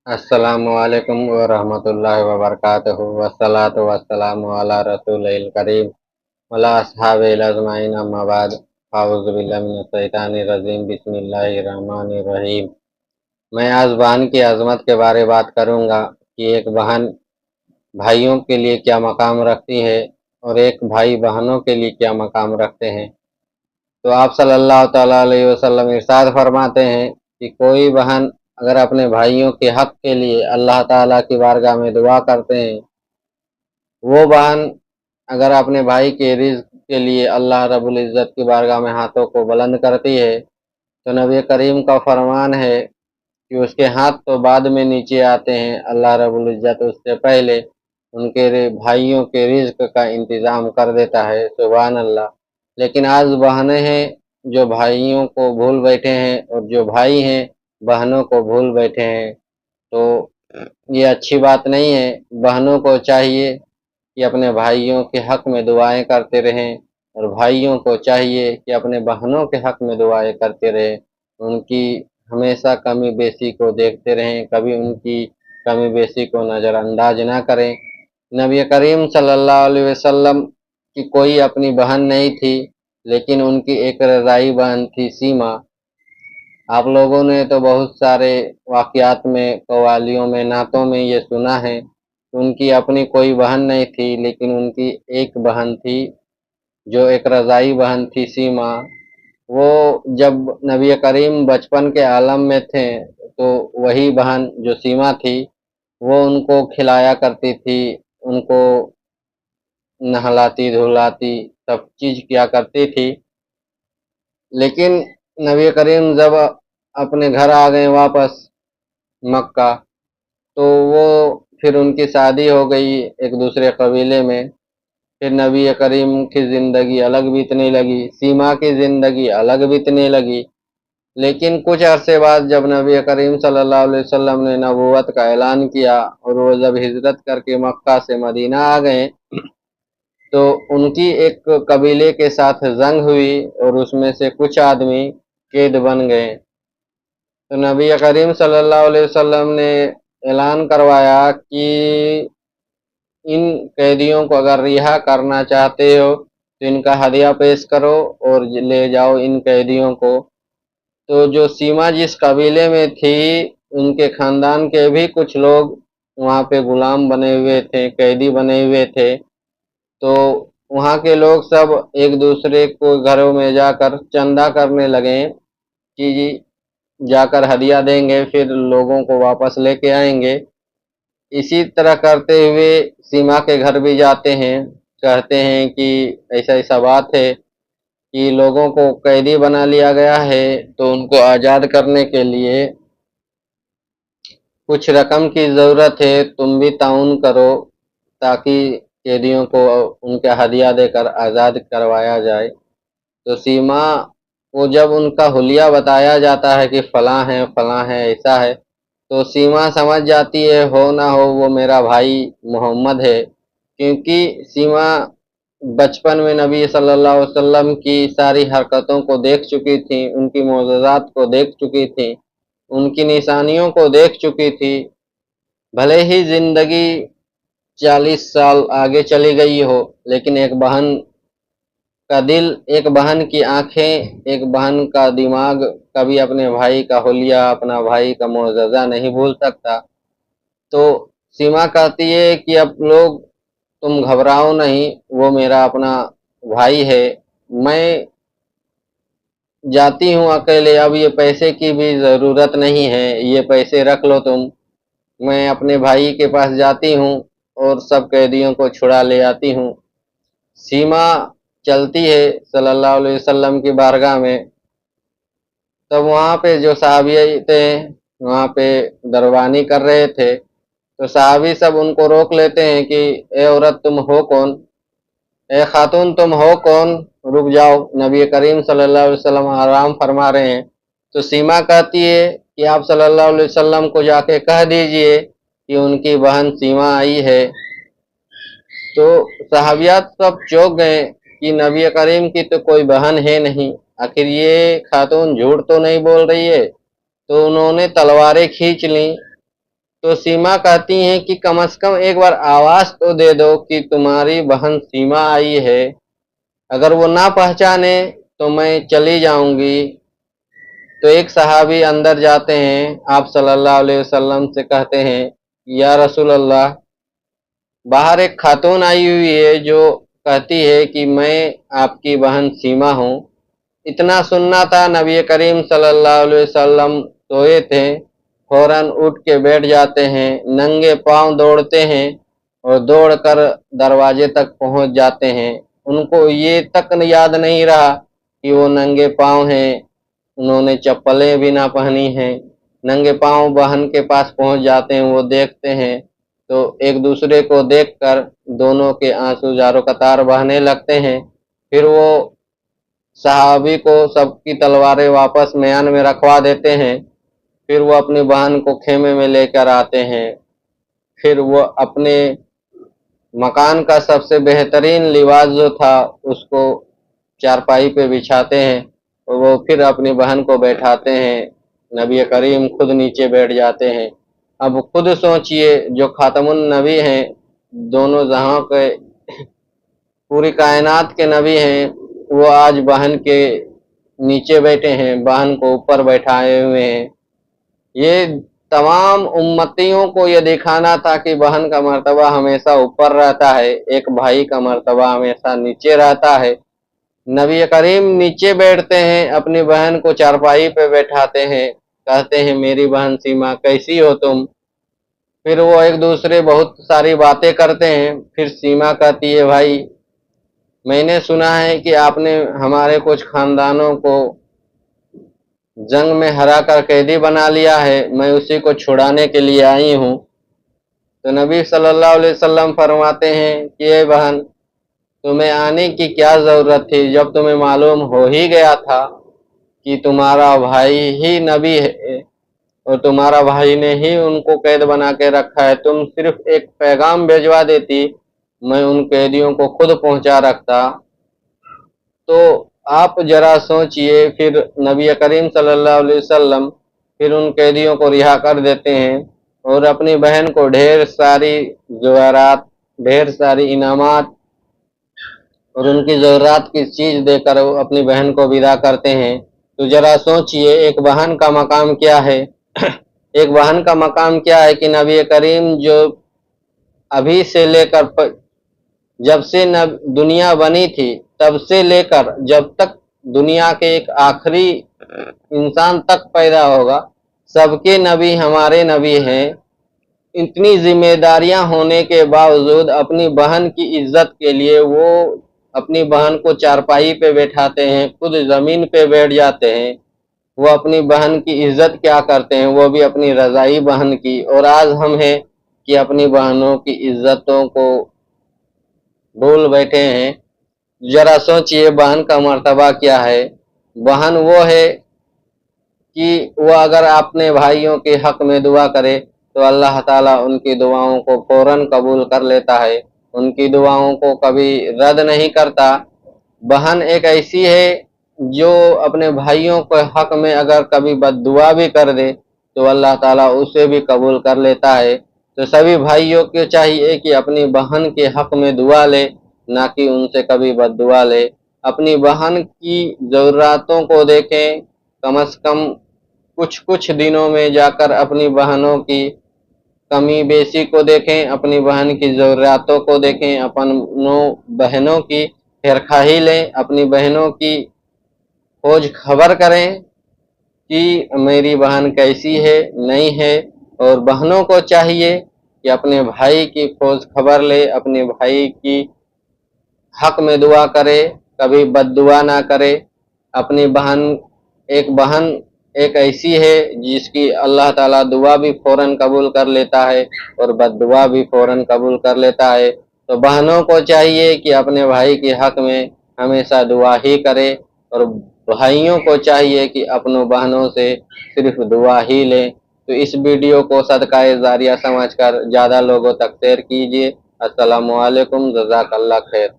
अस्सलामु अलैकुम वरहमतुल्लाहि वबरकातुहू वस्सलातु वस्सलामु अला रसूलिल करीम वला अस्हाबिल अजमाइन अम्मा बाद अऊज़ु बिल्लाहि मिनश शैतानिर रजीम बिस्मिल्लाहिर रहमानिर रहीम। मैं आज बहन की अजमत के बारे में बात करूंगा कि एक बहन भाइयों के लिए क्या मकाम रखती है और एक भाई बहनों के लिए क्या मकाम रखते हैं। तो आप सल्लल्लाहु तआला अलैहि वसल्लम इरशाद फरमाते हैं कि कोई बहन अगर अपने भाइयों के हक के लिए अल्लाह ताला की बारगाह में दुआ करते हैं, वो बहन अगर अपने भाई के रिज़्क़ के लिए अल्लाह रब्बुल इज़्ज़त की बारगाह में हाथों को बुलंद करती है, तो नबी करीम का फरमान है कि उसके हाथ तो बाद में नीचे आते हैं, अल्लाह रब्बुल इज़्ज़त उससे पहले उनके भाइयों के रिज़्क़ का इंतज़ाम कर देता है। सुभान अल्लाह। लेकिन आज बहनें हैं जो भाइयों को भूल बैठे हैं और जो भाई हैं बहनों को भूल बैठे हैं, तो ये अच्छी बात नहीं है। बहनों को चाहिए कि अपने भाइयों के हक में दुआएं करते रहें और भाइयों को चाहिए कि अपने बहनों के हक में दुआएं करते रहें, उनकी हमेशा कमी बेसी को देखते रहें, कभी उनकी कमी बेसी को नज़रअंदाज ना करें। नबी करीम सल्लल्लाहु अलैहि वसल्लम की कोई अपनी बहन नहीं थी, लेकिन उनकी एक रज़ाई बहन थी सीमा। आप लोगों ने तो बहुत सारे वाक़यात में, कव्वालियों में, नातों में ये सुना है कि उनकी अपनी कोई बहन नहीं थी, लेकिन उनकी एक बहन थी जो एक रज़ाई बहन थी सीमा। वो जब नबी करीम बचपन के आलम में थे, तो वही बहन जो सीमा थी वो उनको खिलाया करती थी, उनको नहलाती धुलाती सब चीज़ किया करती थी। लेकिन नबी करीम जब अपने घर आ गए वापस मक्का, तो वो फिर उनकी शादी हो गई एक दूसरे कबीले में। फिर नबी करीम की ज़िंदगी अलग बीतने लगी, सीमा की ज़िंदगी अलग बीतने लगी। लेकिन कुछ अरसे बाद जब नबी करीम सल्लल्लाहु अलैहि वसल्लम ने नबूवत का ऐलान किया और वो जब हिजरत करके मक्का से मदीना आ गए, तो उनकी एक कबीले के साथ जंग हुई और उसमें से कुछ आदमी कैद बन गए। तो नबी करीम सल्लल्लाहु अलैहि वसल्लम ने ऐलान करवाया कि इन कैदियों को अगर रिहा करना चाहते हो तो इनका हदिया पेश करो और ले जाओ इन कैदियों को। तो जो सीमा जिस कबीले में थी, उनके खानदान के भी कुछ लोग वहाँ पे गुलाम बने हुए थे, कैदी बने हुए थे। तो वहाँ के लोग सब एक दूसरे को घरों में जाकर चंदा करने लगे कि जाकर हदिया देंगे, फिर लोगों को वापस लेके आएंगे। इसी तरह करते हुए सीमा के घर भी जाते हैं, कहते हैं कि ऐसा ऐसा बात है कि लोगों को कैदी बना लिया गया है, तो उनको आज़ाद करने के लिए कुछ रकम की ज़रूरत है, तुम भी ताउन करो ताकि कैदियों को उनका हदिया देकर आज़ाद करवाया जाए। तो सीमा को जब उनका हुलिया बताया जाता है कि फ़लाँ है, ऐसा है, तो सीमा समझ जाती है हो ना हो वो मेरा भाई मोहम्मद है, क्योंकि सीमा बचपन में नबी सल्लल्लाहु अलैहि वसल्लम की सारी हरकतों को देख चुकी थी, उनकी मोजज़ात को देख चुकी थी, उनकी निशानियों को देख चुकी थी। भले ही ज़िंदगी 40 साल आगे चली गई हो, लेकिन एक बहन का दिल, एक बहन की आंखें, एक बहन का दिमाग कभी अपने भाई का हुलिया, अपना भाई का मोअज़्ज़ज़ा नहीं भूल सकता। तो सीमा कहती है कि अब लोग तुम घबराओ नहीं, वो मेरा अपना भाई है, मैं जाती हूँ अकेले, अब ये पैसे की भी ज़रूरत नहीं है, ये पैसे रख लो तुम। मैं अपने भाई के पास जाती हूँ और सब कैदियों को छुड़ा ले आती हूँ। सीमा चलती है सल्लल्लाहु अलैहि वसल्लम की बारगाह में। तब वहाँ पे जो सहाबी थे, वहाँ पे दरबानी कर रहे थे, तो सहाबी सब उनको रोक लेते हैं कि ए औरत तुम हो कौन, ए खातून तुम हो कौन, रुक जाओ, नबी करीम सल्लल्लाहु अलैहि वसल्लम आराम फरमा रहे हैं। तो सीमा कहती है कि आप सल्लल्लाहु अलैहि वसल्लम को जाके कह दीजिए कि उनकी बहन सीमा आई है। तो सहाबियात सब चौंक गए कि नबी करीम की तो कोई बहन है नहीं, आखिर ये खातून झूठ तो नहीं बोल रही है। तो उन्होंने तलवारें खींच लीं तो सीमा कहती हैं कि कम से कम एक बार आवाज तो दे दो कि तुम्हारी बहन सीमा आई है, अगर वो ना पहचाने तो मैं चली जाऊंगी। तो एक सहाबी अंदर जाते हैं, आप सल्लल्लाहु अलैहि वसल्लम से कहते हैं, या रसूल अल्लाह, बाहर एक खातून आई हुई है जो कहती है कि मैं आपकी बहन सीमा हूँ। इतना सुनना था, नबी करीम सल्लल्लाहु अलैहि वसल्लम सोए थे, फौरन उठ के बैठ जाते हैं, नंगे पांव दौड़ते हैं और दौड़कर दरवाजे तक पहुंच जाते हैं। उनको ये तक याद नहीं रहा कि वो नंगे पांव हैं, उन्होंने चप्पलें भी ना पहनी हैं। नंगे पांव बहन के पास पहुंच जाते हैं, वो देखते हैं तो एक दूसरे को देखकर दोनों के आंसू जारो कतार बहने लगते हैं। फिर वो सहाबी को सबकी तलवारें वापस म्यान में रखवा देते हैं। फिर वो अपनी बहन को खेमे में लेकर आते हैं। फिर वो अपने मकान का सबसे बेहतरीन लिबास जो था उसको चारपाई पे बिछाते हैं और वो फिर अपनी बहन को बैठाते हैं। नबी करीम खुद नीचे बैठ जाते हैं। अब खुद सोचिए, जो खातमुन नबी हैं, दोनों जहां के पूरी कायनात के नबी हैं, वो आज बहन के नीचे बैठे हैं, बहन को ऊपर बैठाए हुए हैं। ये तमाम उम्मतियों को ये दिखाना था कि बहन का मर्तबा हमेशा ऊपर रहता है, एक भाई का मर्तबा हमेशा नीचे रहता है। नबी करीम नीचे बैठते हैं, अपनी बहन को चारपाई पे बैठाते हैं, कहते हैं, मेरी बहन सीमा कैसी हो तुम। फिर वो एक दूसरे बहुत सारी बातें करते हैं। फिर सीमा कहती है, भाई मैंने सुना है कि आपने हमारे कुछ खानदानों को जंग में हरा कर कैदी बना लिया है, मैं उसी को छुड़ाने के लिए आई हूँ। तो नबी सल्लल्लाहु अलैहि वसल्लम फरमाते हैं कि ए बहन, तुम्हें आने की क्या जरूरत थी, जब तुम्हें मालूम हो ही गया था कि तुम्हारा भाई ही नबी है और तुम्हारा भाई ने ही उनको कैद बना के रखा है, तुम सिर्फ एक पैगाम भेजवा देती, मैं उन कैदियों को खुद पहुंचा रखता। तो आप जरा सोचिए। फिर नबी करीम सल्लल्लाहु अलैहि वसल्लम फिर उन कैदियों को रिहा कर देते हैं और अपनी बहन को ढेर सारी ज़ेवरात, ढेर सारी इनामात और उनकी ज़रूरत की चीज़ देकर वो अपनी बहन को विदा करते हैं। तो जरा सोचिए, एक बहन का मकाम क्या है। एक बहन का मकाम क्या है कि नबी करीम जो अभी से लेकर जब से दुनिया बनी थी तब से लेकर जब तक दुनिया के एक आखिरी इंसान तक पैदा होगा, सबके नबी हमारे नबी हैं। इतनी जिम्मेदारियां होने के बावजूद अपनी बहन की इज्जत के लिए वो अपनी बहन को चारपाई पे बैठाते हैं, खुद जमीन पे बैठ जाते हैं। वो अपनी बहन की इज्जत क्या करते हैं, वो भी अपनी रजाई बहन की। और आज हम हैं कि अपनी बहनों की इज्जतों को भूल बैठे हैं। जरा सोचिए, बहन का मर्तबा क्या है। बहन वो है कि वो अगर अपने भाइयों के हक में दुआ करे तो अल्लाह ताला उनकी दुआओं को फौरन कबूल कर लेता है, उनकी दुआओं को कभी रद्द नहीं करता। बहन एक ऐसी है जो अपने भाइयों के हक में अगर कभी बद्दुआ भी कर दे तो अल्लाह ताला उसे भी कबूल कर लेता है। तो सभी भाइयों को चाहिए कि अपनी बहन के हक में दुआ ले, ना कि उनसे कभी बद्दुआ ले। अपनी बहन की ज़रूरतों को देखें, कम से कम कुछ कुछ दिनों में जाकर अपनी बहनों की कमी बेसी को देखें, अपनी बहन की ज़रूरतों को देखें, अपनों बहनों की खैरखाही लें, अपनी बहनों की खोज खबर करें कि मेरी बहन कैसी है, नहीं है। और बहनों को चाहिए कि अपने भाई की खोज खबर ले, अपने भाई की हक में दुआ करे, कभी बद्दुआ ना करे। अपनी बहन एक ऐसी है जिसकी अल्लाह ताला दुआ भी फौरन कबूल कर लेता है और बद्दुआ भी फौरन कबूल कर लेता है। तो बहनों को चाहिए कि अपने भाई के हक में हमेशा दुआ ही करे और भाइयों को चाहिए कि अपनों बहनों से सिर्फ दुआ ही लें। तो इस वीडियो को सदकाए जारिया समझकर ज़्यादा लोगों तक शेयर कीजिए। अस्सलामु अलैकुम, जज़ाकल्लाह खैर।